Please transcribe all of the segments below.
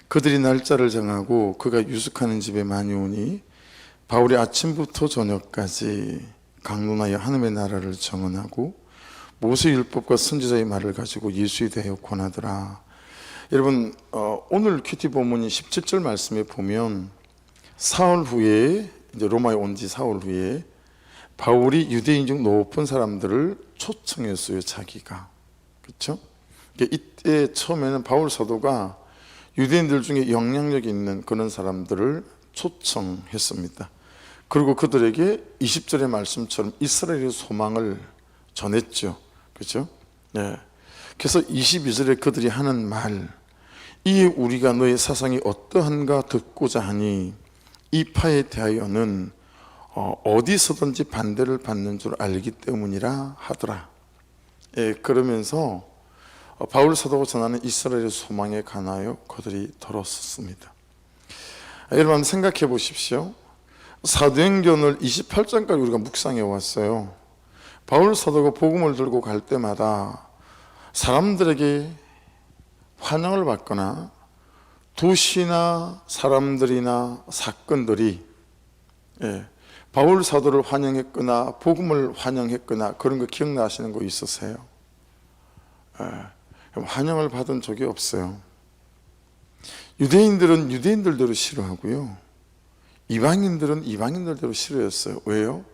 그들이 날짜를 정하고 그가 유숙하는 집에 많이 오니 바울이 아침부터 저녁까지 강론하여 하나님의 나라를 정언하고 모세 율법과 선지자의 말을 가지고 예수에 대하여 권하더라. 여러분, 오늘 큐티 본문이 17절 말씀에 보면 사흘 후에, 이제 로마에 온 지 사흘 후에 바울이 유대인 중 높은 사람들을 초청했어요. 자기가. 그렇죠? 이때 처음에는 바울 사도가 유대인들 중에 영향력 있는 그런 사람들을 초청했습니다. 그리고 그들에게 20절의 말씀처럼 이스라엘의 소망을 전했죠. 그렇죠? 네. 그래서 22절에 그들이 하는 말, 이에 우리가 너의 사상이 어떠한가 듣고자 하니 이 파에 대하여는 어디서든지 반대를 받는 줄 알기 때문이라 하더라. 예, 그러면서 바울 사도가 전하는 이스라엘의 소망에 관하여 그들이 들었었습니다. 여러분 생각해 보십시오. 사도행전을 28장까지 우리가 묵상해 왔어요. 바울 사도가 복음을 들고 갈 때마다 사람들에게 환영을 받거나 도시나 사람들이나 사건들이 바울 사도를 환영했거나 복음을 환영했거나 그런 거 기억나시는 거 있으세요? 환영을 받은 적이 없어요. 유대인들은 유대인들대로 싫어하고요, 이방인들은 이방인들대로 싫어했어요. 왜요?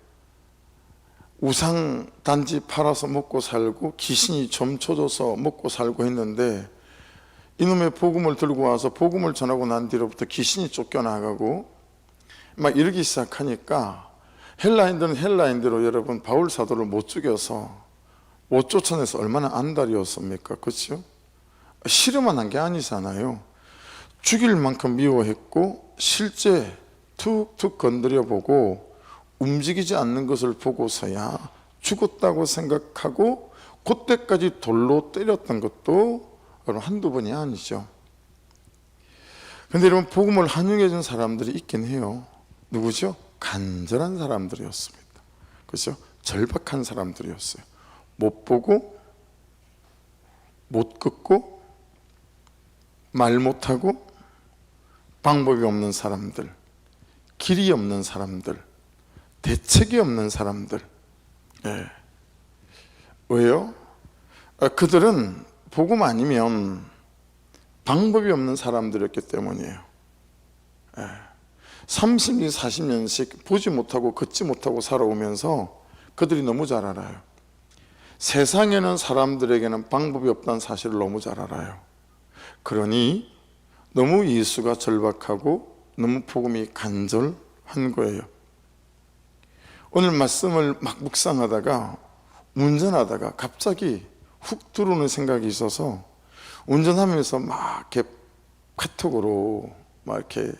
우상 단지 팔아서 먹고 살고 귀신이 점쳐줘서 먹고 살고 했는데 이놈의 복음을 들고 와서 복음을 전하고 난 뒤로부터 귀신이 쫓겨나가고 막 이러기 시작하니까 헬라인들은 헬라인대로 여러분 바울 사도를 못 죽여서 못 쫓아내서 얼마나 안달이었습니까? 그렇죠? 싫어만 한 게 아니잖아요. 죽일 만큼 미워했고 실제 툭툭 건드려보고 움직이지 않는 것을 보고서야 죽었다고 생각하고 그때까지 돌로 때렸던 것도 한두 번이 아니죠. 그런데 여러분 복음을 환영해 준 사람들이 있긴 해요. 누구죠? 간절한 사람들이었습니다. 그렇죠? 절박한 사람들이었어요. 못 보고 못 듣고 말 못하고 방법이 없는 사람들, 길이 없는 사람들, 대책이 없는 사람들. 예. 왜요? 그들은 복음 아니면 방법이 없는 사람들이었기 때문이에요. 30년, 40년씩 보지 못하고 걷지 못하고 살아오면서 그들이 너무 잘 알아요. 세상에는 사람들에게는 방법이 없다는 사실을 너무 잘 알아요. 그러니 너무 예수가 절박하고 너무 복음이 간절한 거예요. 오늘 말씀을 막 묵상하다가 운전하다가 갑자기 훅 들어오는 생각이 있어서 운전하면서 막 이렇게 카톡으로 막 이렇게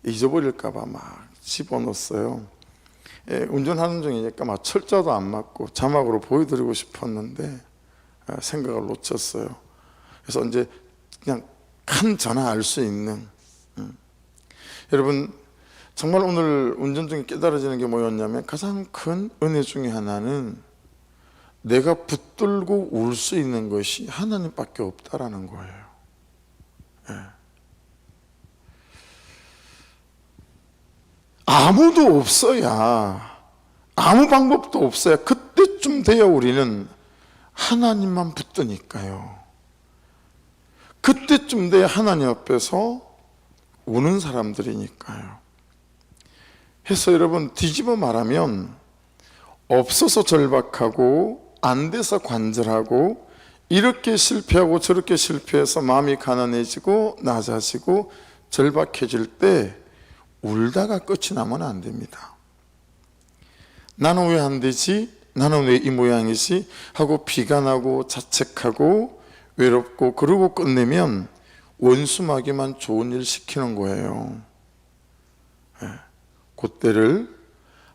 잊어버릴까봐 막 집어넣었어요. 운전하는 중이니까 막 철자도 안 맞고 자막으로 보여드리고 싶었는데 생각을 놓쳤어요. 그래서 이제 그냥 한 전화 알 수 있는 여러분 정말 오늘 운전 중에 깨달아지는 게 뭐였냐면 가장 큰 은혜 중에 하나는 내가 붙들고 울 수 있는 것이 하나님밖에 없다라는 거예요. 아무도 없어야, 아무 방법도 없어야 그때쯤 돼야 우리는 하나님만 붙드니까요. 그때쯤 돼야 하나님 앞에서 우는 사람들이니까요. 해서 여러분 뒤집어 말하면 없어서 절박하고 안 돼서 관절하고 이렇게 실패하고 저렇게 실패해서 마음이 가난해지고 낮아지고 절박해질 때 울다가 끝이 나면 안 됩니다. 나는 왜 안 되지? 나는 왜 이 모양이지? 하고 비관하고 자책하고 외롭고 그러고 끝내면 원수마귀만 좋은 일 시키는 거예요. 그때를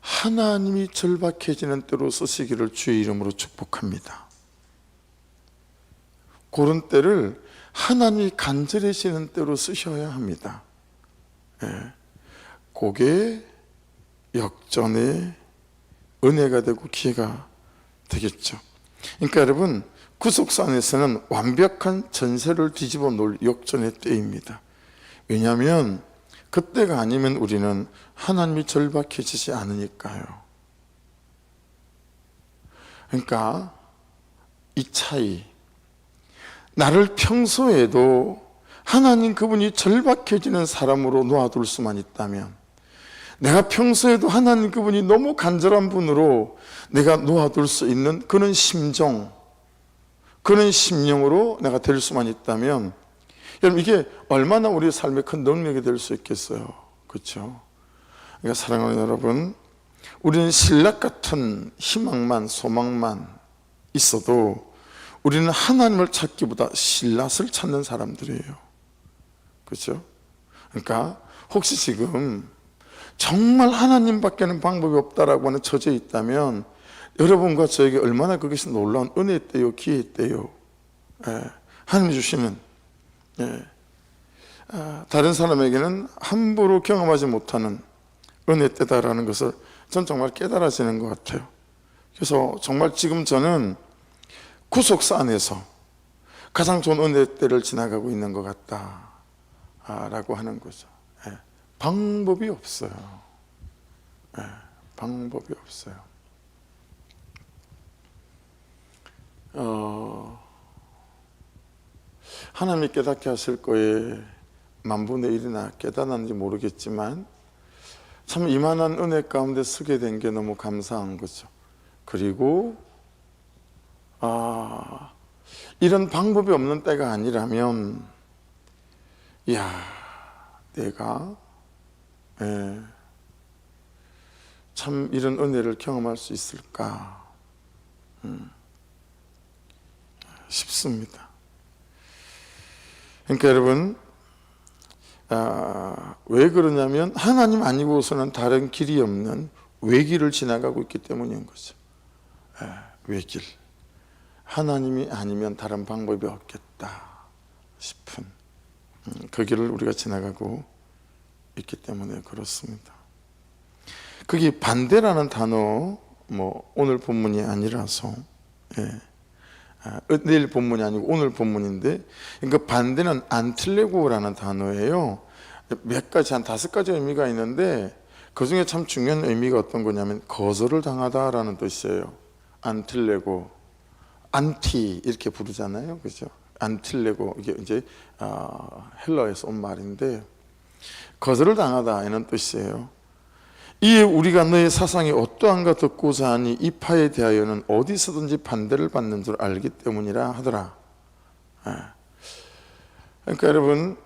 하나님이 절박해지는 때로 쓰시기를 주의 이름으로 축복합니다. 그런 때를 하나님이 간절해지는 때로 쓰셔야 합니다. 그게 역전의 은혜가 되고 기회가 되겠죠. 그러니까 여러분 구속사 안에서는 완벽한 전세를 뒤집어 놓을 역전의 때입니다. 왜냐하면 그때가 아니면 우리는 하나님이 절박해지지 않으니까요. 그러니까 이 차이, 나를 평소에도 하나님 그분이 절박해지는 사람으로 놓아둘 수만 있다면, 내가 평소에도 하나님 그분이 너무 간절한 분으로 내가 놓아둘 수 있는 그런 심정, 그런 심령으로 내가 될 수만 있다면, 여러분 이게 얼마나 우리 삶에 큰 능력이 될 수 있겠어요. 그렇죠? 그러니까 사랑하는 여러분, 우리는 신락 같은 희망만, 소망만 있어도 우리는 하나님을 찾기보다 신rat을 찾는 사람들이에요. 그렇죠? 그러니까 혹시 지금 정말 하나님밖에는 방법이 없다라고 하는 처지에 있다면, 여러분과 저에게 얼마나 그것이 놀라운 은혜때요, 기회때요. 하나님이 주시는, 다른 사람에게는 함부로 경험하지 못하는 은혜때다라는 것을 전 정말 깨달아지는 것 같아요. 그래서 정말 지금 저는 구속사 안에서 가장 좋은 은혜때를 지나가고 있는 것 같다라고 하는 거죠. 방법이 없어요. 방법이 없어요. 하나님이 깨닫게 하실 거에 만분의 1이나 깨닫았는지 모르겠지만 참 이만한 은혜 가운데 서게 된 게 너무 감사한 거죠. 그리고 이런 방법이 없는 때가 아니라면, 내가 참 이런 은혜를 경험할 수 있을까 싶습니다. 그러니까 여러분, 왜 그러냐면 하나님 아니고서는 다른 길이 없는 외길을 지나가고 있기 때문인 거죠. 외길, 하나님이 아니면 다른 방법이 없겠다 싶은 그 길을 우리가 지나가고 있기 때문에 그렇습니다. 거기 반대라는 단어, 오늘 본문이 아니라서, 내일 본문이 아니고 오늘 본문인데, 그러니까 반대는 안틀레고라는 단어예요. 몇 가지, 한 5가지 의미가 있는데 그 중에 참 중요한 의미가 어떤 거냐면 거절을 당하다라는 뜻이에요. 안틀레고, 안티 이렇게 부르잖아요, 그죠? 안틀레고, 이게 이제 헬라에서 온 말인데 거절을 당하다 이런 뜻이에요. 이에 우리가 너의 사상이 어떠한가 듣고자 하니 이 파에 대하여는 어디서든지 반대를 받는 줄 알기 때문이라 하더라. 그러니까 여러분,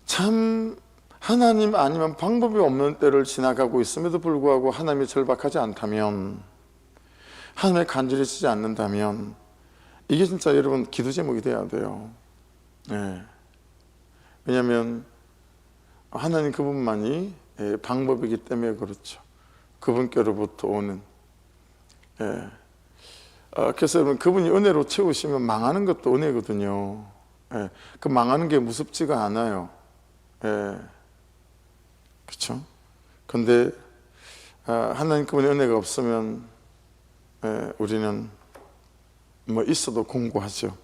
참 하나님 아니면 방법이 없는 때를 지나가고 있음에도 불구하고 하나님이 절박하지 않다면, 하나님의 간절해지지 않는다면, 이게 진짜 여러분 기도 제목이 돼야 돼요. 왜냐하면 하나님 그분만이 방법이기 때문에 그렇죠. 그분께로부터 오는. 그래서 여러분, 그분이 은혜로 채우시면 망하는 것도 은혜거든요. 그 망하는 게 무섭지가 않아요. 그렇죠? 근데 하나님 그분의 은혜가 없으면 우리는 있어도 공고하죠.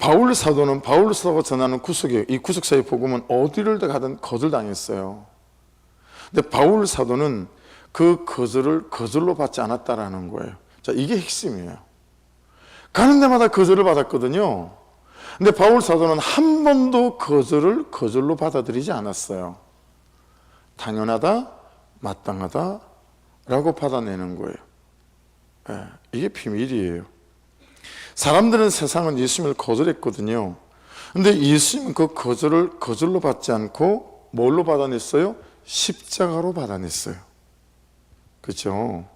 바울 사도가 전하는 구속이에요. 이 구속사의 복음은 어디를 가든 거절당했어요. 근데 바울 사도는 그 거절을 거절로 받지 않았다라는 거예요. 자, 이게 핵심이에요. 가는 데마다 거절을 받았거든요. 근데 바울 사도는 한 번도 거절을 거절로 받아들이지 않았어요. 당연하다, 마땅하다 라고 받아내는 거예요. 이게 비밀이에요. 사람들은, 세상은 예수님을 거절했거든요. 근데 예수님은 그 거절을 거절로 받지 않고 뭘로 받아냈어요? 십자가로 받아냈어요. 그렇죠?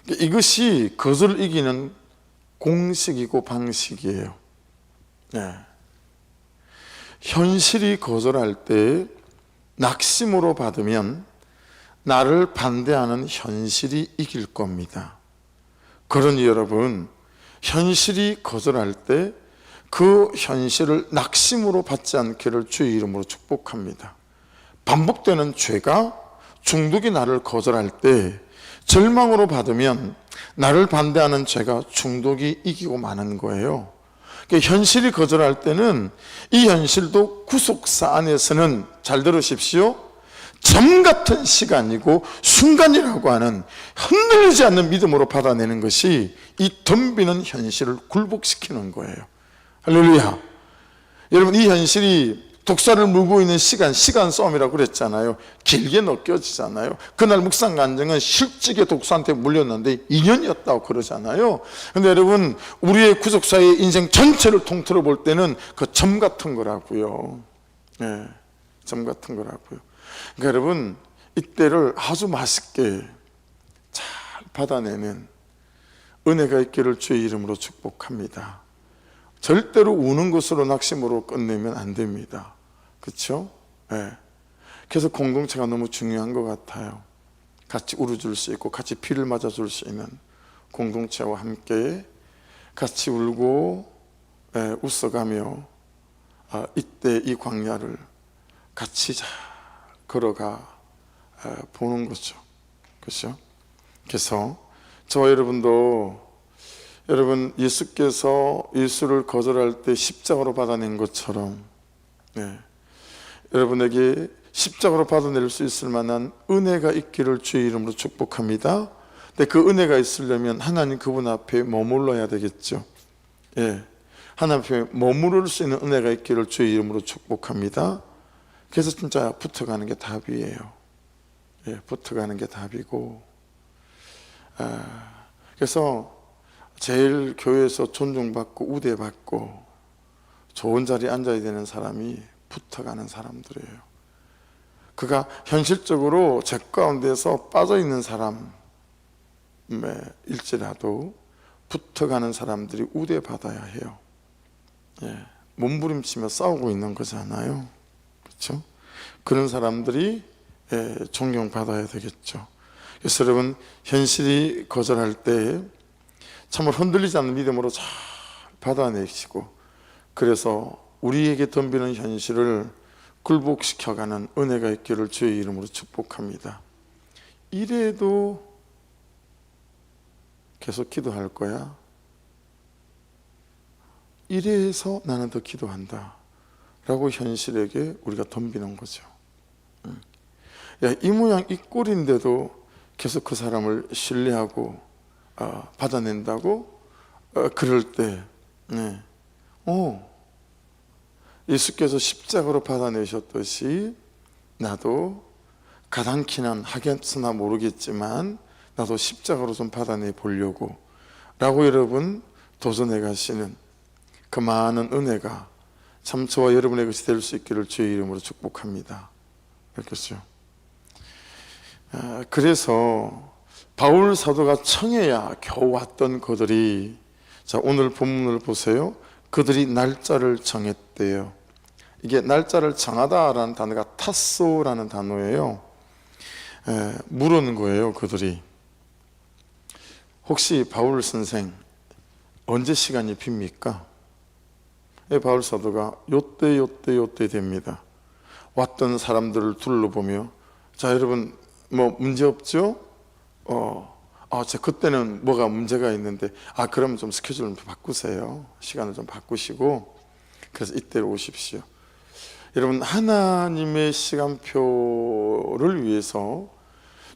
이것이 거절을 이기는 공식이고 방식이에요. 현실이 거절할 때 낙심으로 받으면 나를 반대하는 현실이 이길 겁니다. 그러니 여러분, 현실이 거절할 때 그 현실을 낙심으로 받지 않기를 주의 이름으로 축복합니다. 반복되는 죄가, 중독이 나를 거절할 때 절망으로 받으면 나를 반대하는 죄가, 중독이 이기고 마는 거예요. 그러니까 현실이 거절할 때는 이 현실도 구속사 안에서는, 잘 들으십시오, 점 같은 시간이고 순간이라고 하는 흔들리지 않는 믿음으로 받아내는 것이 이 덤비는 현실을 굴복시키는 거예요. 할렐루야. 여러분, 이 현실이 독사를 물고 있는 시간 싸움이라고 그랬잖아요. 길게 느껴지잖아요. 그날 묵상 간증은 실직의 독사한테 물렸는데 2년이었다고 그러잖아요. 근데 여러분, 우리의 구속사의 인생 전체를 통틀어 볼 때는 그 점 같은 거라고요. 네, 점 같은 거라고요. 그러니까 여러분, 이때를 아주 맛있게 잘 받아내는 은혜가 있기를 주의 이름으로 축복합니다. 절대로 우는 것으로 낙심으로 끝내면 안 됩니다. 그렇죠? 네. 그래서 공동체가 너무 중요한 것 같아요. 같이 울어줄 수 있고 같이 피를 맞아줄 수 있는 공동체와 함께 같이 울고 웃어가며 이때 이 광야를 같이 잘 걸어가 보는 거죠. 그렇죠? 그래서 저와 여러분도, 여러분, 예수께서 예수를 거절할 때 십자가로 받아낸 것처럼 여러분에게 십자가로 받아낼 수 있을 만한 은혜가 있기를 주의 이름으로 축복합니다. 근데 그 은혜가 있으려면 하나님 그분 앞에 머물러야 되겠죠. 하나님 앞에 머무를 수 있는 은혜가 있기를 주의 이름으로 축복합니다. 그래서 진짜 붙어가는 게 답이에요. 붙어가는 게 답이고, 그래서 제일 교회에서 존중받고 우대받고 좋은 자리에 앉아야 되는 사람이 붙어가는 사람들이에요. 그가 현실적으로 제 가운데서 빠져있는 사람일지라도 붙어가는 사람들이 우대받아야 해요. 몸부림치며 싸우고 있는 거잖아요. 그렇죠? 그런 사람들이 존경받아야 되겠죠. 그래서 여러분, 현실이 거절할 때 참으로 흔들리지 않는 믿음으로 잘 받아내시고, 그래서 우리에게 덤비는 현실을 굴복시켜가는 은혜가 있기를 주의 이름으로 축복합니다. 이래도 계속 기도할 거야? 이래서 나는 더 기도한다 라고 현실에게 우리가 덤비는 거죠. 이 모양 이 꼴인데도 계속 그 사람을 신뢰하고 받아낸다고? 그럴 때 예수께서 십자가로 받아내셨듯이 나도 가당키는 하겠으나 모르겠지만 나도 십자가로 좀 받아내 보려고 라고 여러분 도전해 가시는 그 많은 은혜가 참 저와 여러분의 것이 될 수 있기를 주의 이름으로 축복합니다. 그렇겠죠? 그래서 바울 사도가 청해야 겨우 왔던 그들이, 자, 오늘 본문을 보세요. 그들이 날짜를 정했대요. 이게 날짜를 정하다라는 단어가 타소라는 단어예요. 물은 거예요. 그들이 혹시 바울 선생 언제 시간이 빕니까? 바울 사도가 요때 됩니다. 왔던 사람들을 둘러보며, 자, 여러분 뭐 문제 없죠? 저 그때는 뭐가 문제가 있는데, 그러면 좀 스케줄을 좀 바꾸세요. 시간을 좀 바꾸시고, 그래서 이때로 오십시오. 여러분, 하나님의 시간표를 위해서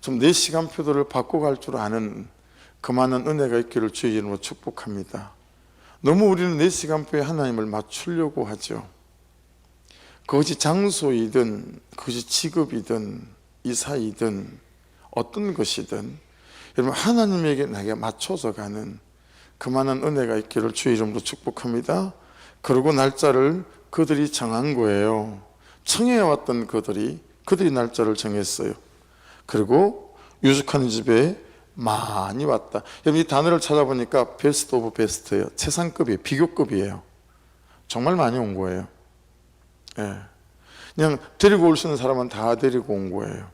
좀 내 시간표들을 바꿔갈 줄 아는 그 많은 은혜가 있기를 주의 이름으로 축복합니다. 너무 우리는 내 시간표에 하나님을 맞추려고 하죠. 그것이 장소이든 그것이 직업이든 이사이든 어떤 것이든 여러분, 하나님에게 나에게 맞춰서 가는 그 많은 은혜가 있기를 주의 이름으로 축복합니다. 그리고 날짜를 그들이 정한 거예요. 청해왔던 그들이 날짜를 정했어요. 그리고 유숙하는 집에 많이 왔다. 여러분, 이 단어를 찾아보니까 베스트 오브 베스트예요. 최상급이에요. 비교급이에요. 정말 많이 온 거예요. 그냥 데리고 올 수 있는 사람은 다 데리고 온 거예요.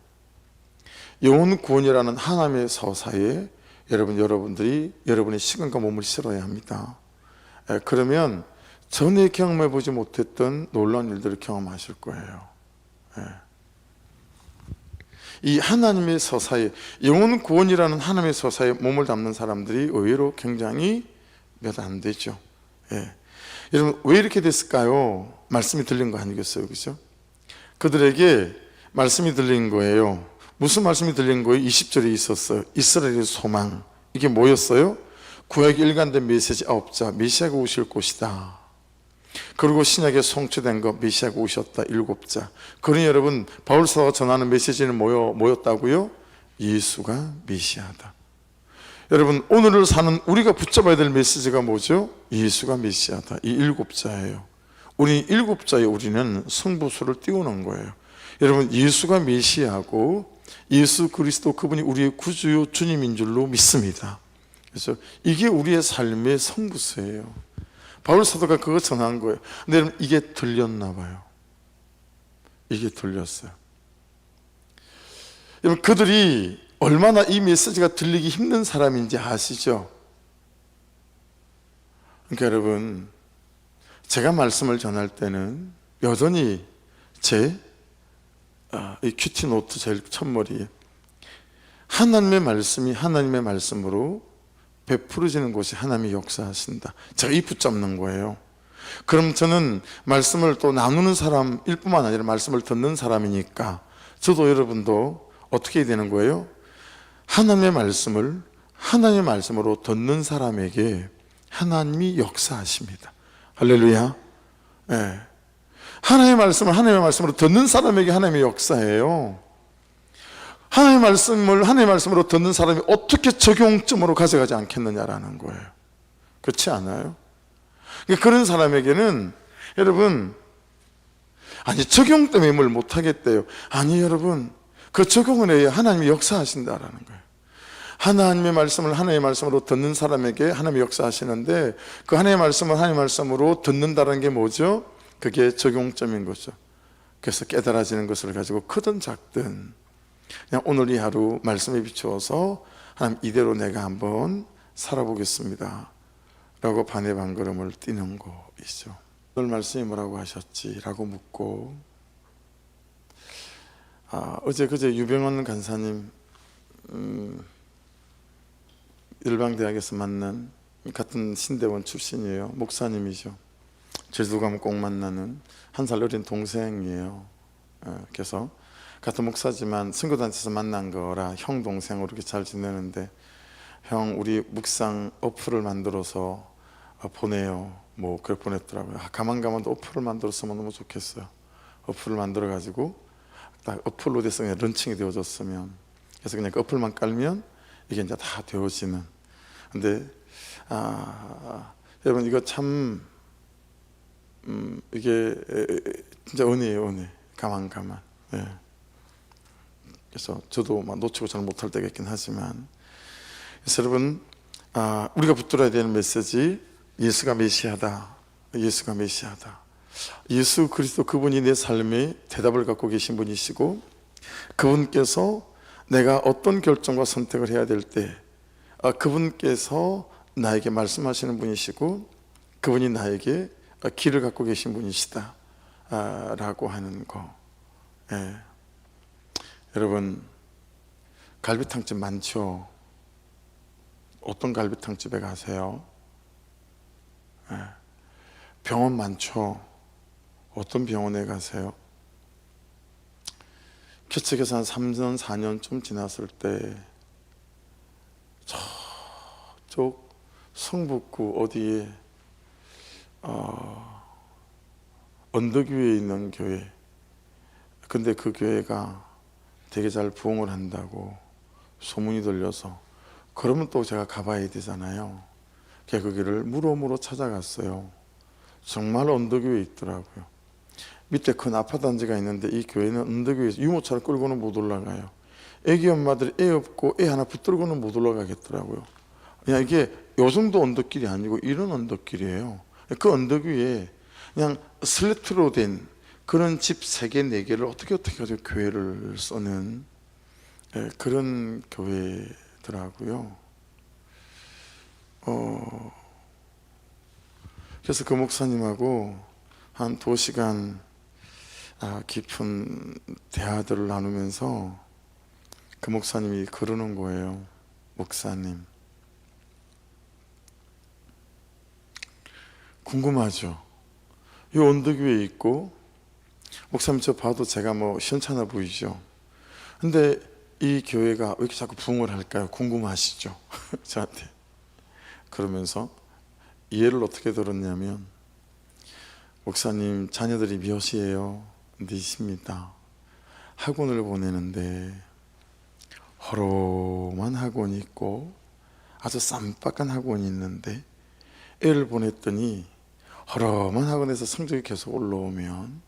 영혼 구원이라는 하나님의 서사에 여러분들이 여러분의 시간과 몸을 실어야 합니다. 그러면 전에 경험해 보지 못했던 놀라운 일들을 경험하실 거예요. 이 하나님의 서사에, 영혼 구원이라는 하나님의 서사에 몸을 담는 사람들이 의외로 굉장히 몇 안 되죠. 여러분 왜 이렇게 됐을까요? 말씀이 들린 거 아니겠어요? 그죠? 그들에게 말씀이 들린 거예요. 무슨 말씀이 들린 거예요? 20절에 있었어요. 이스라엘의 소망. 이게 뭐였어요? 구약에 일관된 메시지 9자, 메시아가 오실 곳이다. 그리고 신약에 성취된 거, 메시아가 오셨다 7자. 그러니 여러분 바울 사도가 전하는 메시지는 뭐였다고요? 예수가 메시아다. 여러분 오늘을 사는 우리가 붙잡아야 될 메시지가 뭐죠? 예수가 메시아다. 이 7자예요. 우리 7자에 우리는 성부수를 띄우는 거예요. 여러분 예수가 메시아고 예수 그리스도 그분이 우리의 구주요 주님인 줄로 믿습니다. 그래서 이게 우리의 삶의 성부수예요. 바울 사도가 그거 전한 거예요. 근데 여러분 이게 들렸나 봐요. 이게 들렸어요. 여러분 그들이 얼마나 이 메시지가 들리기 힘든 사람인지 아시죠? 그러니까 여러분 제가 말씀을 전할 때는 여전히 이 큐티 노트 제일 첫머리에 하나님의 말씀이 하나님의 말씀으로 베풀어지는 곳이 하나님이 역사하신다. 제가 이 붙잡는 거예요. 그럼 저는 말씀을 또 나누는 사람일 뿐만 아니라 말씀을 듣는 사람이니까 저도 여러분도 어떻게 해야 되는 거예요? 하나님의 말씀을 하나님의 말씀으로 듣는 사람에게 하나님이 역사하십니다. 할렐루야. 네. 하나님의 말씀을 하나님의 말씀으로 듣는 사람에게 하나님의 역사예요. 하나님의 말씀으로 듣는 사람이 어떻게 적용점으로 가져가지 않겠느냐라는 거예요. 그렇지 않아요? 그런 사람에게는 여러분 아니 적용 때문에 뭘 못하겠대요. 아니 여러분 그 적용을 해야 하나님이 역사하신다라는 거예요. 하나님의 말씀을 하나님의 말씀으로 듣는 사람에게 하나님이 역사하시는데 그 하나님의 말씀을 하나님의 말씀으로 듣는다는 게 뭐죠? 그게 적용점인 거죠. 그래서 깨달아지는 것을 가지고 크든 작든 그냥 오늘 이 하루 말씀에 비추어서 하나님 이대로 내가 한번 살아보겠습니다 라고 반의 반걸음을 뛰는 거이죠. 오늘 말씀이 뭐라고 하셨지? 라고 묻고 어제 그제 유병원 간사님 일방대학에서 만난 같은 신대원 출신이에요. 목사님이죠. 제주도 가면 꼭 만나는 한 살 어린 동생이에요. 그래서 같은 목사지만 선교단체에서 만난 거라 형 동생으로 이렇게 잘 지내는데 형 우리 묵상 어플을 만들어서 보내요. 뭐 그래 보냈더라고요. 가만가만도 어플을 만들었으면 너무 좋겠어요. 어플을 만들어 가지고 딱 어플로 돼서 그냥 런칭이 되어졌으면 그래서 그냥 그 어플만 깔면 이게 이제 다 되어지는. 근데 여러분 이거 참 이게 진짜 은혜예요. 은혜. 가만. 예. 그래서 저도 막 놓치고 잘 못할 때가 있긴 하지만 그래서 여러분 우리가 붙들어야 되는 메시지 예수가 메시아다. 예수가 메시아다. 예수 그리스도 그분이 내 삶에 대답을 갖고 계신 분이시고 그분께서 내가 어떤 결정과 선택을 해야 될 때 그분께서 나에게 말씀하시는 분이시고 그분이 나에게 길을 갖고 계신 분이시다 라고 하는 거. 예. 여러분 갈비탕집 많죠? 어떤 갈비탕집에 가세요? 예. 병원 많죠? 어떤 병원에 가세요? 개척해서 한 3년 4년쯤 지났을 때 저쪽 성북구 어디에 언덕 위에 있는 교회. 근데 그 교회가 되게 잘 부흥을 한다고 소문이 들려서 그러면 또 제가 가봐야 되잖아요. 그래서 그 길을 무로무로 찾아갔어요. 정말 언덕 위에 있더라고요. 밑에 큰 아파트단지가 있는데 이 교회는 언덕 위에 유모차를 끌고는 못 올라가요. 애기 엄마들이 애 없고 애 하나 붙들고는 못 올라가겠더라고요. 그냥 이게 요 정도 언덕길이 아니고 이런 언덕길이에요. 그 언덕 위에 그냥 슬래트로 된 그런 집 3개, 4개를 어떻게 가지고 교회를 쓰는 그런 교회더라고요. 그래서 그 목사님하고 한 2시간 깊은 대화들을 나누면서 그 목사님이 그러는 거예요. 목사님, 궁금하죠. 이 언덕 위에 있고, 목사님 저 봐도 제가 뭐 시원찮아 보이죠. 근데 이 교회가 왜 이렇게 자꾸 부흥을 할까요? 궁금하시죠? 저한테. 그러면서 이해를 어떻게 들었냐면, 목사님 자녀들이 몇이에요? 넷입니다. 학원을 보내는데 허름한 학원이 있고 아주 쌈박한 학원이 있는데, 애를 보냈더니 허름한 학원에서 성적이 계속 올라오면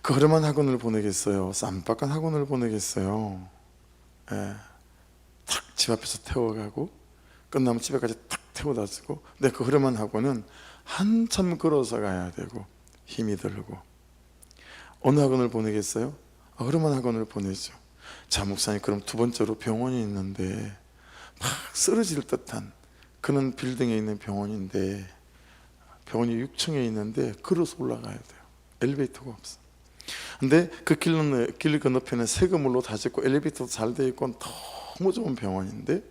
그 허름한 학원을 보내겠어요? 쌈박한 학원을 보내겠어요? 탁 집 앞에서 태워가고 끝나면 집에까지 탁 태워다 주고, 근데 그 허름한 학원은 한참 걸어서 가야 되고 힘이 들고. 어느 학원을 보내겠어요? 허름한 학원을 보내죠. 자, 목사님 그럼 두 번째로 병원이 있는데, 막 쓰러질 듯한 그런 빌딩에 있는 병원인데, 병원이 6층에 있는데 걸어서 올라가야 돼요. 엘리베이터가 없어. 근데 그 길 건너편에 새 건물로 다 짓고 엘리베이터도 잘 돼 있고 너무 좋은 병원인데,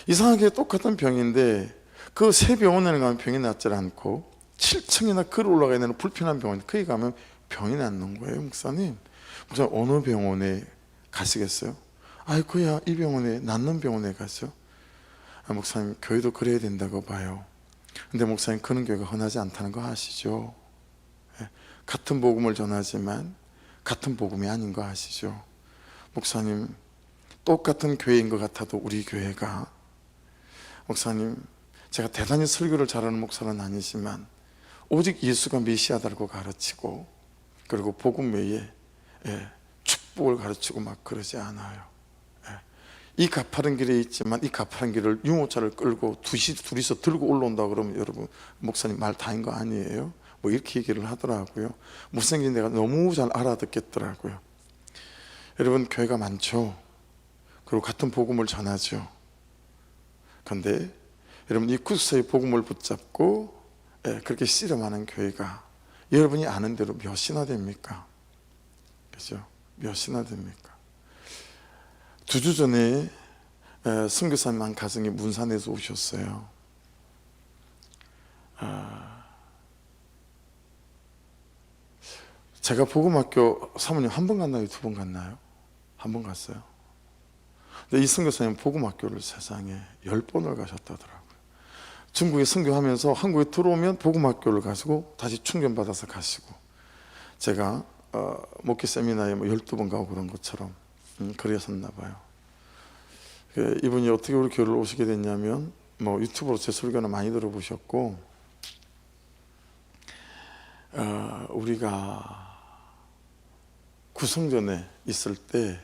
이상하게 똑같은 병인데 그 새 병원에 가면 병이 낫지 않고 7층이나 걸어 올라가야 되는 불편한 병원, 거기 가면 병이 낫는 거예요. 목사님 어느 병원에 가시겠어요? 아이고야, 이 병원에, 낫는 병원에 가죠. 목사님 교회도 그래야 된다고 봐요. 근데 목사님 그런 교회가 흔하지 않다는 거 아시죠? 같은 복음을 전하지만 같은 복음이 아닌 거 아시죠? 목사님 똑같은 교회인 것 같아도 우리 교회가, 목사님 제가 대단히 설교를 잘하는 목사는 아니지만 오직 예수가 메시아다라고 가르치고, 그리고 복음 외에 축복을 가르치고 막 그러지 않아요. 이 가파른 길에 있지만 이 가파른 길을 유모차를 끌고 둘이서 들고 올라온다 그러면 여러분, 목사님 말 다인 거 아니에요? 뭐 이렇게 얘기를 하더라고요. 무슨 얘기인지 내가 너무 잘 알아듣겠더라고요. 여러분 교회가 많죠. 그리고 같은 복음을 전하죠. 그런데 여러분 이 구스의 복음을 붙잡고 그렇게 씨름하는 교회가 여러분이 아는 대로 몇이나 됩니까? 그죠? 몇이나 됩니까? 2주 전에 선교사님 한 가정이 문산에서 오셨어요. 제가 복음학교 사모님 한 번 갔나요? 2번 갔나요? 한 번 갔어요. 근데 이 선교사님 복음학교를 세상에 10번을 가셨다더라고요. 중국에 선교하면서 한국에 들어오면 복음학교를 가시고 다시 충전받아서 가시고, 제가 목회 세미나에 12번 가고 그런 것처럼 그러셨나 봐요. 이분이 어떻게 우리 교회를 오시게 됐냐면, 뭐 유튜브로 제 설교는 많이 들어보셨고, 우리가 구성전에 있을 때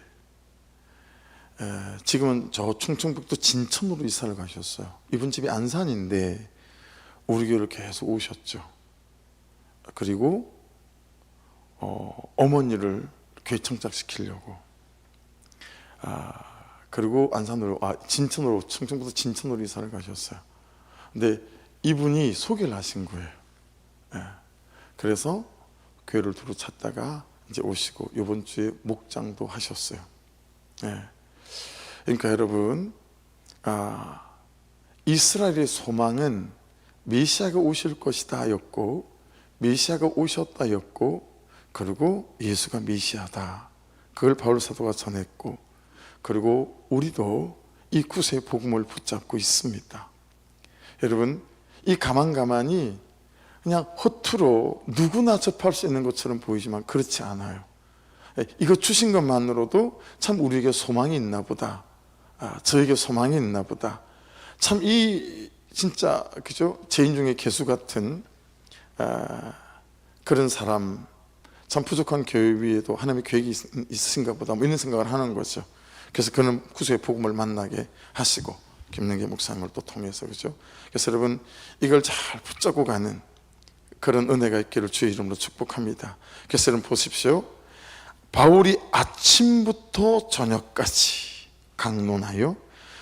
지금은 저 충청북도 진천으로 이사를 가셨어요. 이분 집이 안산인데 우리 교회를 계속 오셨죠. 그리고 어머니를 교회 청작시키려고, 그리고 안산으로, 진천으로, 충청북도 진천으로 이사를 가셨어요. 근데 이분이 소개를 하신 거예요. 그래서 교회를 두루 찾다가 이제 오시고 이번 주에 목장도 하셨어요. 그러니까 여러분, 이스라엘의 소망은 메시아가 오실 것이다 였고, 메시아가 오셨다 였고, 그리고 예수가 메시아다, 그걸 바울 사도가 전했고, 그리고 우리도 이 구세의 복음을 붙잡고 있습니다. 여러분, 이 가만히 그냥 허투루 누구나 접할 수 있는 것처럼 보이지만 그렇지 않아요. 이거 주신 것만으로도 참 우리에게 소망이 있나 보다, 저에게 소망이 있나 보다, 참 이 진짜 그죠, 죄인 중에 개수 같은 그런 사람, 참 부족한 교회 위에도 하나님의 계획이 있으신가 보다, 뭐 이런 생각을 하는 거죠. 그래서 그는 구속의 복음을 만나게 하시고, 김능기 목사님을 또 통해서, 그죠. 그래서 여러분 이걸 잘 붙잡고 가는 그런 은혜가 있기를 주의 이름으로 축복합니다. 그래서 여러분 보십시오. 바울이 아침부터 저녁까지 강론하여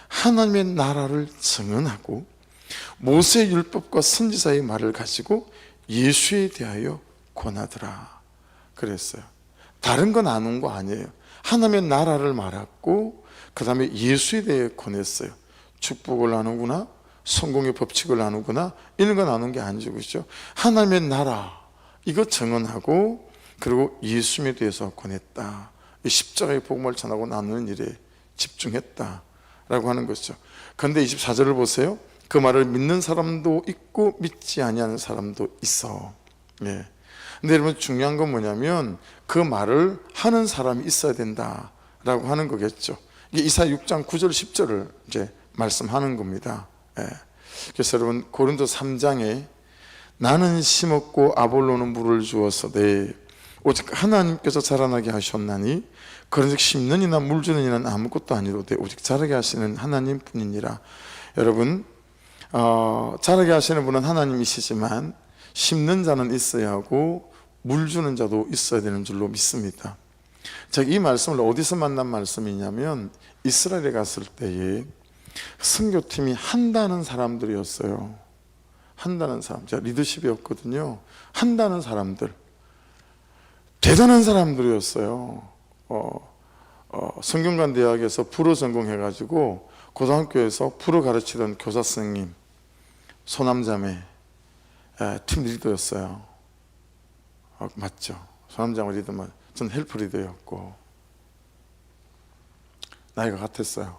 하나님의 나라를 증언하고 모세의 율법과 선지자의 말을 가지고 예수에 대하여 권하더라 그랬어요. 다른 건 아는 거 아니에요. 하나님의 나라를 말했고 그 다음에 예수에 대해 권했어요. 축복을 나누구나, 성공의 법칙을 나누거나 이런 거 나누는 게 아니죠. 그렇죠? 하나님의 나라 이거 정언하고 그리고 예수님에 대해서 권했다. 이 십자가의 복음을 전하고 나누는 일에 집중했다라고 하는 것이죠. 그런데 24절을 보세요. 그 말을 믿는 사람도 있고 믿지 아니하는 사람도 있어. 예. 근데 여러분 중요한 건 뭐냐면 그 말을 하는 사람이 있어야 된다라고 하는 거겠죠. 이게 이사야 6장 9절 10절을 이제 말씀하는 겁니다. 예. 그래서 여러분 고린도 3장에 나는 심었고 아볼로는 물을 주었으되 오직 하나님께서 자라나게 하셨나니 그런즉 심는 이나 물 주는 이는 아무것도 아니로되 오직 자라게 하시는 하나님 뿐이니라. 여러분 자라게 하시는 분은 하나님이시지만 심는 자는 있어야 하고 물 주는 자도 있어야 되는 줄로 믿습니다. 제가 이 말씀을 어디서 만난 말씀이냐면 이스라엘에 갔을 때에 선교팀이 한다는 사람들이었어요. 한다는 사람, 제가 리더십이었거든요. 한다는 사람들, 대단한 사람들이었어요. 성균관 대학에서 불어 전공해가지고 고등학교에서 불어 가르치던 교사 선생님, 소남자매 팀 리더였어요. 맞죠? 소남자매 리더만 전 헬프 리더였고 나이가 같았어요.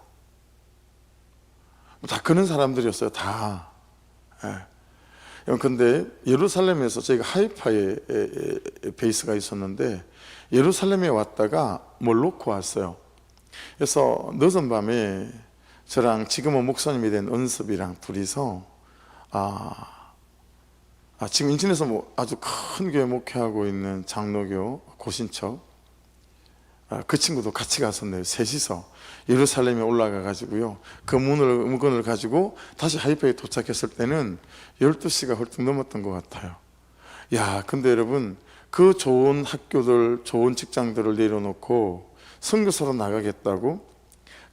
다 그런 사람들이었어요. 다. 근데 예루살렘에서 저희가 하이파에 베이스가 있었는데 예루살렘에 왔다가 뭘 놓고 왔어요. 그래서 늦은 밤에 저랑 지금은 목사님이 된 은섭이랑 둘이서 지금 인천에서 뭐 아주 큰 교회 목회하고 있는 장로교 고신척 그 친구도 같이 갔었네요. 셋이서 예루살렘에 올라가 가지고요 그 문건을 가지고 다시 하이파에 도착했을 때는 12시가 훌쩍 넘었던 것 같아요. 야, 근데 여러분 그 좋은 학교들 좋은 직장들을 내려놓고 선교사로 나가겠다고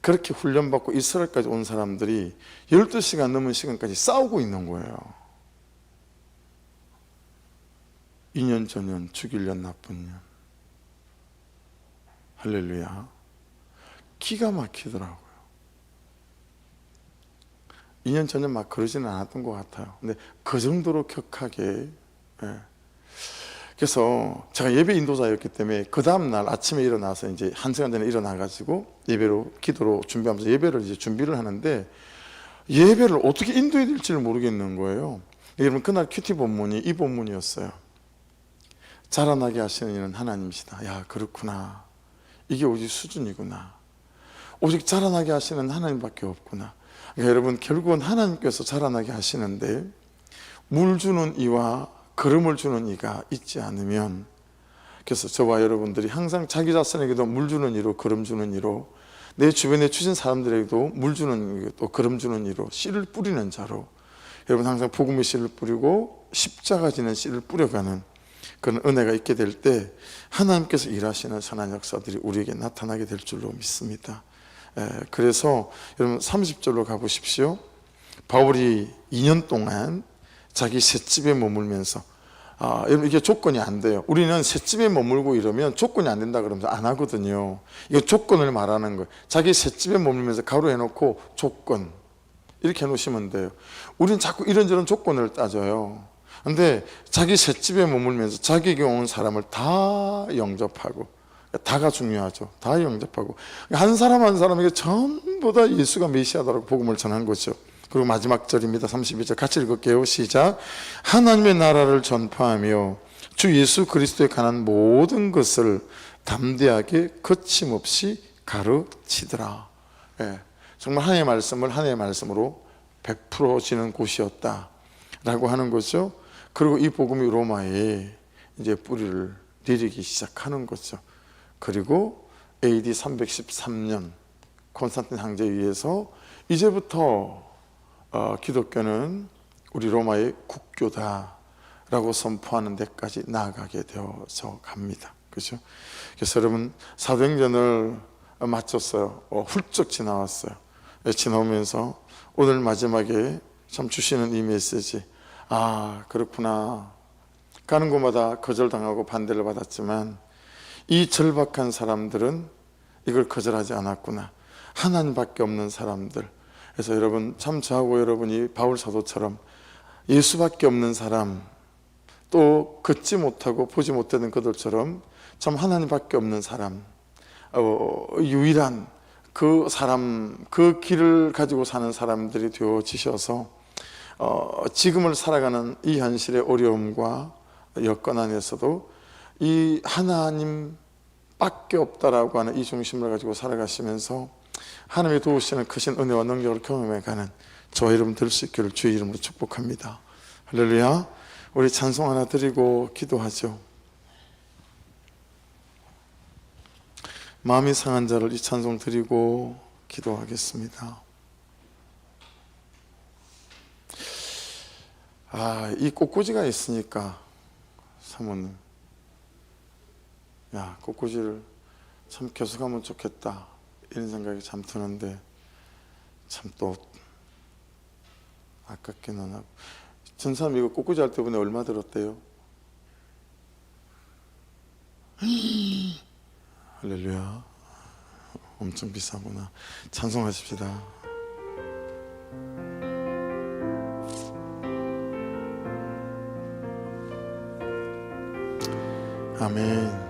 그렇게 훈련받고 이스라엘까지 온 사람들이 12시간 넘은 시간까지 싸우고 있는 거예요. 2년 전년 죽일년 나쁜 년. 할렐루야. 기가 막히더라고요. 2년 전에 막 그러지는 않았던 것 같아요. 근데 그 정도로 격하게. 그래서 제가 예배 인도자였기 때문에 그 다음날 아침에 일어나서 이제 1시간 전에 일어나가지고 예배로 기도로 준비하면서 예배를 이제 준비를 하는데 예배를 어떻게 인도해야 될지를 모르겠는 거예요. 여러분 그날 큐티 본문이 이 본문이었어요. 자라나게 하시는 이는 하나님이시다. 야, 그렇구나. 이게 오직 수준이구나. 오직 자라나게 하시는 하나님밖에 없구나. 그러니까 여러분 결국은 하나님께서 자라나게 하시는데 물 주는 이와 걸음을 주는 이가 있지 않으면, 그래서 저와 여러분들이 항상 자기 자신에게도 물 주는 이로 걸음 주는 이로 내 주변에 주신 사람들에게도 물 주는 또 걸음 주는 이로 씨를 뿌리는 자로 여러분 항상 복음의 씨를 뿌리고 십자가 지는 씨를 뿌려가는 그런 은혜가 있게 될 때 하나님께서 일하시는 선한 역사들이 우리에게 나타나게 될 줄로 믿습니다. 그래서 여러분 30절로 가보십시오. 바울이 2년 동안 자기 셋집에 머물면서 여러분 이게 조건이 안 돼요. 우리는 셋집에 머물고 이러면 조건이 안 된다 그러면서 안 하거든요. 이거 조건을 말하는 거예요. 자기 셋집에 머물면서 가로 해놓고 조건 이렇게 해놓으시면 돼요. 우리는 자꾸 이런저런 조건을 따져요. 근데 자기 셋집에 머물면서 자기에게 온 사람을 다 영접하고, 다가 중요하죠. 다 영접하고 한 사람 한 사람에게 전부 다 예수가 메시아다라고 복음을 전한 거죠. 그리고 마지막 절입니다. 32절 같이 읽을게요. 시작. 하나님의 나라를 전파하며 주 예수 그리스도에 관한 모든 것을 담대하게 거침없이 가르치더라. 정말 하나님의 말씀을 하나님의 말씀으로 베풀어지는 곳이었다 라고 하는 거죠. 그리고 이 복음이 로마에 이제 뿌리를 내리기 시작하는 거죠. 그리고 AD 313년 콘스탄틴 황제에 의해서 이제부터 기독교는 우리 로마의 국교다라고 선포하는 데까지 나아가게 되어서 갑니다. 그렇죠? 그래서 여러분 사도행전을 마쳤어요. 훌쩍 지나왔어요. 지나오면서 오늘 마지막에 참 주시는 이 메시지, 그렇구나. 가는 곳마다 거절당하고 반대를 받았지만 이 절박한 사람들은 이걸 거절하지 않았구나. 하나님밖에 없는 사람들, 그래서 여러분, 참 저하고 여러분이 바울 사도처럼 예수밖에 없는 사람, 또 걷지 못하고 보지 못하는 그들처럼 참 하나님밖에 없는 사람, 유일한 그 사람, 그 길을 가지고 사는 사람들이 되어지셔서 지금을 살아가는 이 현실의 어려움과 여건 안에서도 이 하나님밖에 없다라고 하는 이 중심을 가지고 살아가시면서 하나님이 도우시는 크신 은혜와 능력을 경험해가는 저와 여러분 될 수 있기를 주의 이름으로 축복합니다. 할렐루야. 우리 찬송 하나 드리고 기도하죠. 마음이 상한 자를 이 찬송 드리고 기도하겠습니다. 이 꽃꽂이가 있으니까 사모님, 꽃꽂이를 참 계속하면 좋겠다 이런 생각이 참 드는데 참 또 아깝기는 하고. 전사님 이거 꽃꽂이 할 때 보니 얼마 들었대요? 할렐루야. 엄청 비싸구나. 찬송하십시다. 아멘.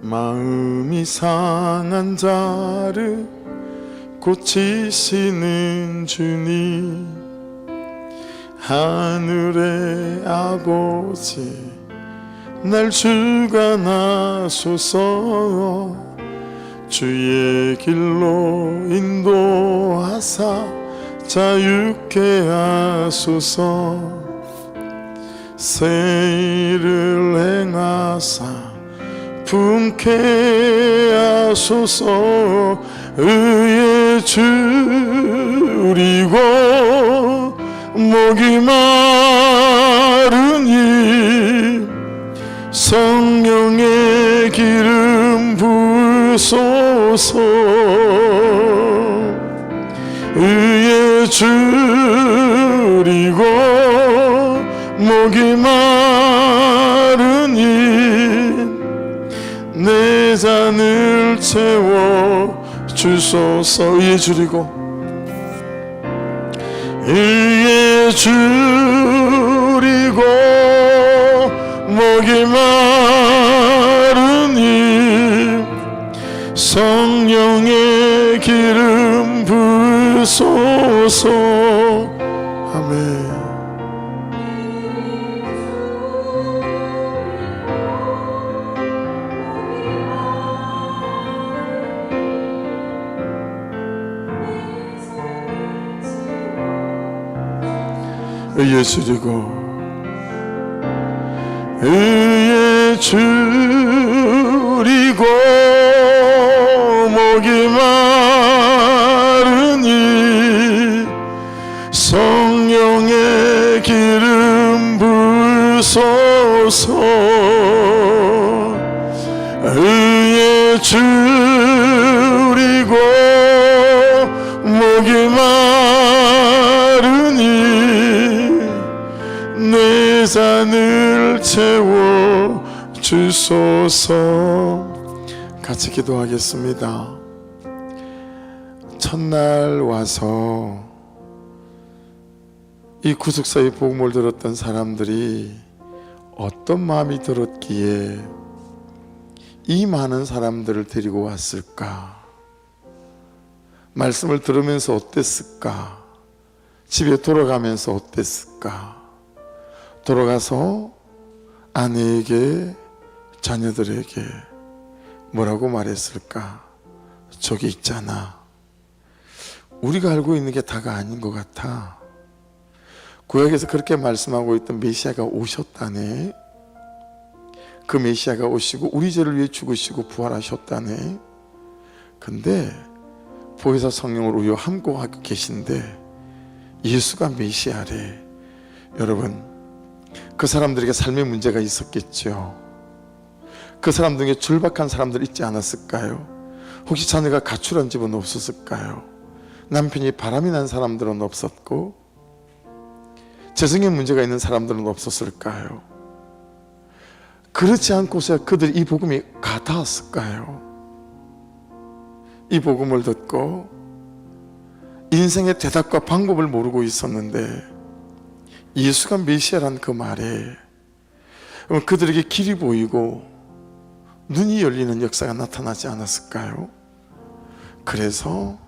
마음이 상한 자를 고치시는 주님, 하늘의 아버지 날 주관하소서. 주의 길로 인도하사 자유케 하소서. 새 일을 행하사 품게 하소서. 의에 줄이고 목이 마르니 성령의 기름 부으소서. 의에 줄이고 목이 마르니 내 잔을 채워 주소서. 의에 줄이고 목이 마르니 성령의 기름 부으소서. 아멘. 의에 줄이고 목이 마르니 성령의 기름 부으소서. 의에 줄이고 목이 마르니 내 잔을 채워 주소서. 같이 기도하겠습니다. 첫날 와서 이 구속사의 복음을 들었던 사람들이 어떤 마음이 들었기에 이 많은 사람들을 데리고 왔을까? 말씀을 들으면서 어땠을까? 집에 돌아가면서 어땠을까? 돌아가서 아내에게, 자녀들에게 뭐라고 말했을까? 저기 있잖아. 우리가 알고 있는 게 다가 아닌 것 같아. 구약에서 그렇게 말씀하고 있던 메시아가 오셨다네. 그 메시아가 오시고 우리 죄를 위해 죽으시고 부활하셨다네. 근데 보혜사 성령을 우유 함구하고 계신데 예수가 메시아래. 여러분, 그 사람들에게 삶의 문제가 있었겠죠. 그 사람 중에 절박한 사람들 있지 않았을까요? 혹시 자녀가 가출한 집은 없었을까요? 남편이 바람이 난 사람들은 없었고 재성에 문제가 있는 사람들은 없었을까요? 그렇지 않고서야 그들이 이 복음이 가닿았을까요? 이 복음을 듣고 인생의 대답과 방법을 모르고 있었는데 예수가 메시아란 그 말에 그들에게 길이 보이고 눈이 열리는 역사가 나타나지 않았을까요? 그래서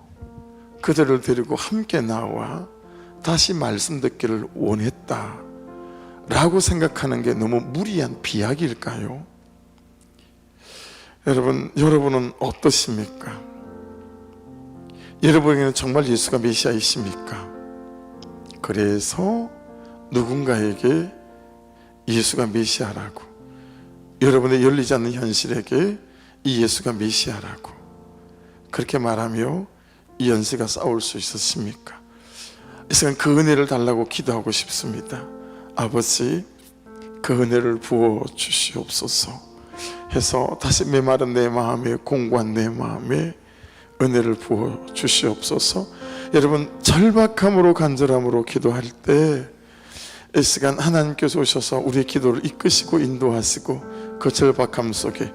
그들을 데리고 함께 나와 다시 말씀 듣기를 원했다 라고 생각하는 게 너무 무리한 비약일까요? 여러분은 어떠십니까? 여러분에게는 정말 예수가 메시아이십니까? 그래서 누군가에게 예수가 메시아라고, 여러분의 열리지 않는 현실에게 이 예수가 메시아라고 그렇게 말하며 이 연세가 싸울 수 있었습니까? 이 시간 그 은혜를 달라고 기도하고 싶습니다. 아버지, 그 은혜를 부어 주시옵소서 해서 다시 메마른 내 마음에, 공고한 내 마음에 은혜를 부어 주시옵소서. 여러분, 절박함으로 간절함으로 기도할 때 이 시간 하나님께서 오셔서 우리의 기도를 이끄시고 인도하시고 그 절박함 속에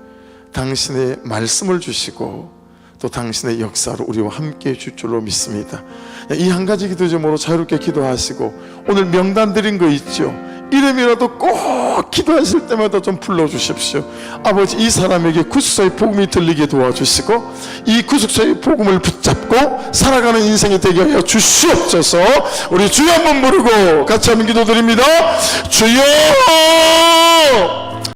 당신의 말씀을 주시고 또 당신의 역사로 우리와 함께 해줄 줄로 믿습니다. 이 한 가지 기도 제목으로 자유롭게 기도하시고 오늘 명단 드린 거 있죠? 이름이라도 꼭 기도하실 때마다 좀 불러주십시오. 아버지, 이 사람에게 구속사의 복음이 들리게 도와주시고 이 구속사의 복음을 붙잡고 살아가는 인생이 되게 하여 주시옵소서. 우리 주여 한번 부르고 같이 한번 기도드립니다. 주여!